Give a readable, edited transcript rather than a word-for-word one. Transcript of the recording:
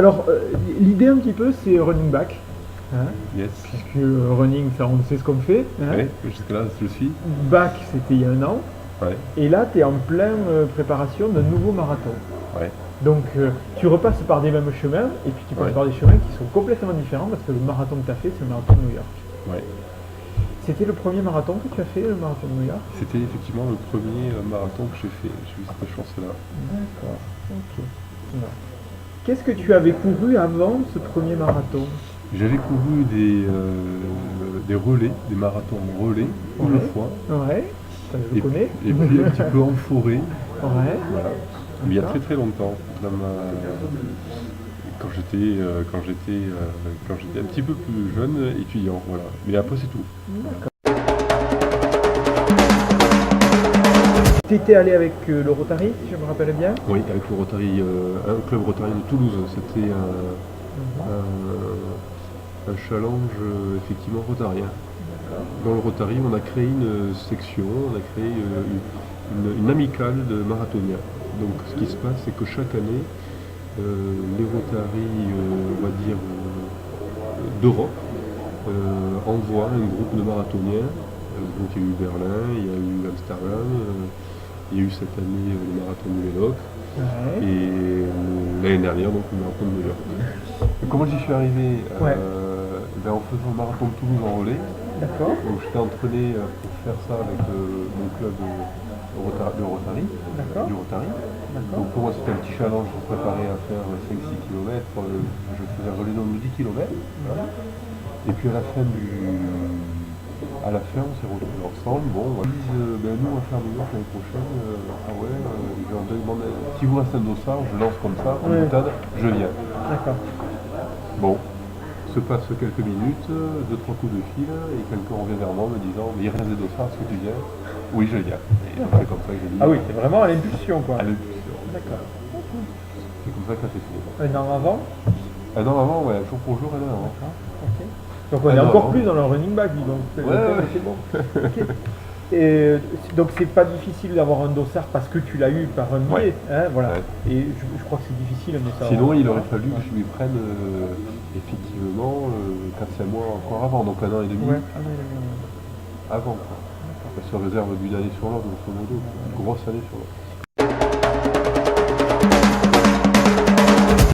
Alors, l'idée un petit peu, c'est running back. Hein, Yes. puisque running, ça, on sait ce qu'on fait. Hein. Ouais, jusque-là, je suis. Back, c'était il y a un an. Ouais, Et là, tu es en pleine préparation d'un nouveau marathon. ouais, Donc, tu repasses par des mêmes chemins, et puis tu passes Ouais. par des chemins qui sont complètement différents, parce que le marathon que tu as fait, c'est le marathon de New York. ouais. C'était le premier marathon que tu as fait, le marathon de New York? C'était effectivement le premier marathon que j'ai fait. J'ai eu cette chance-là. D'accord, ok. Voilà. Qu'est-ce que tu avais couru avant ce premier marathon? J'avais couru des relais, des marathons relais, une Ouais. fois. Ouais, ça je Et, connais. et puis un petit peu en forêt. Ouais, Voilà. Il y a D'accord. très longtemps, quand j'étais un petit peu plus jeune, étudiant, voilà. Mais après c'est tout. Tu étais allé avec le Rotary, si je me rappelle bien? Oui, avec le Rotary, un club Rotary de Toulouse. C'était un challenge effectivement rotarien. Dans le Rotary, on a créé une section, on a créé une amicale de marathoniens. Donc ce qui se passe, c'est que chaque année, les Rotary, on va dire, d'Europe, envoient un groupe de marathoniens. Donc il y a eu Berlin, il y a eu Amsterdam, il y a eu cette année le marathon de Médoc, Ouais. et l'année dernière, donc le marathon de New York. Et comment j'y suis arrivé? Ouais. En faisant le marathon de Toulouse en relais. D'accord, Donc j'étais entraîné pour faire ça avec mon club de Rotary, D'accord. du Rotary. d'accord. Donc pour moi c'était un petit challenge pour préparer à faire 5-6 km. Je faisais un relais de 10 km. Voilà. Et puis à la fin, on s'est retrouvés ensemble. Bon, on m'a dit, nous on va faire New York l'année prochaine. Ah ouais, je leur demande si vous restez un dossard, je lance comme ça, en Ouais. boutade, je viens. D'accord. Bon, se passe quelques minutes, 2-3 coups de fil, et quelqu'un revient vers moi me disant, mais il reste des dossards, est-ce que tu viens? Oui, je viens. Et donc c'est comme ça que j'ai dit. Ah oui, c'est vraiment à l'impulsion, quoi. À l'impulsion. D'accord. C'est comme ça que ça s'est fait. Un an avant? Un an avant, ouais, jour pour jour, un an avant. Ok. Donc on est Un an encore avant. plus dans le running back, dis donc. Le Ouais, thème ouais. était bon. Ok. Et donc c'est pas difficile d'avoir un dossard parce que tu l'as eu par un biais, Ouais. hein, voilà. Ouais. Et je crois que c'est difficile de savoir. Sinon, il aurait fallu que je m'y prenne effectivement 4-5 mois encore avant, donc un an et demi Ouais. Ah, oui, oui, oui. avant. Quoi. Ça se réserve d'une année sur l'autre, grosso modo, une grosse année sur l'autre.